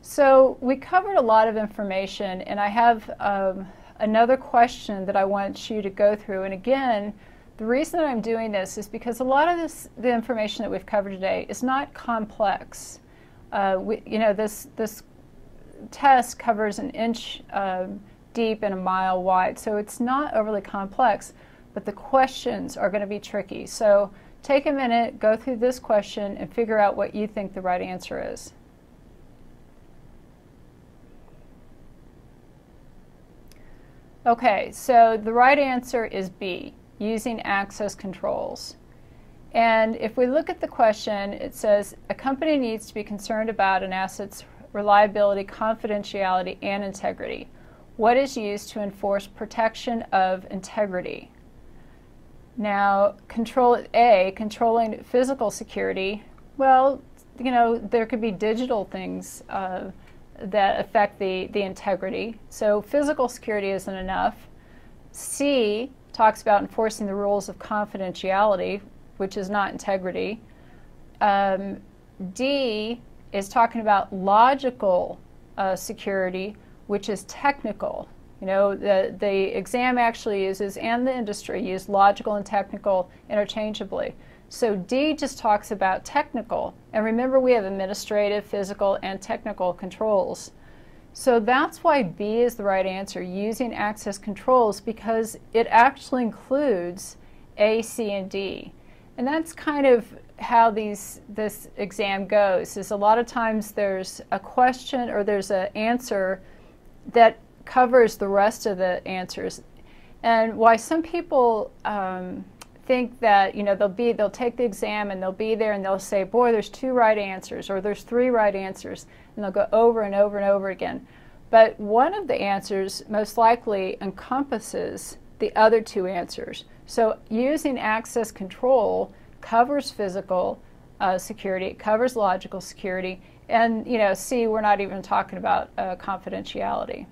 So we covered a lot of information, and I have another question that I want you to go through. And again, the reason that I'm doing this is because a lot of the information that we've covered today is not complex. This test covers an inch deep and a mile wide, so it's not overly complex, but the questions are going to be tricky. So take a minute, go through this question, and figure out what you think the right answer is. Okay, so the right answer is B, using access controls. And if we look at the question, it says, a company needs to be concerned about an asset's reliability, confidentiality, and integrity. What is used to enforce protection of integrity? Now, control A, controlling physical security. Well, there could be digital things that affect the integrity. So physical security isn't enough. C talks about enforcing the rules of confidentiality, which is not integrity. D is talking about logical security, which is technical. The exam actually uses, and the industry use, logical and technical interchangeably. So D just talks about technical. And remember, we have administrative, physical, and technical controls. So that's why B is the right answer, using access controls, because it actually includes A, C, and D. And that's kind of how this exam goes, is a lot of times there's a question or there's an answer that covers the rest of the answers. And why some people think that they'll take the exam and they'll be there and they'll say, boy, there's 2 right answers, or there's 3 right answers, and they'll go over and over and over again. But one of the answers most likely encompasses the other 2 answers. So using access control covers physical security, it covers logical security, and C, we're not even talking about confidentiality.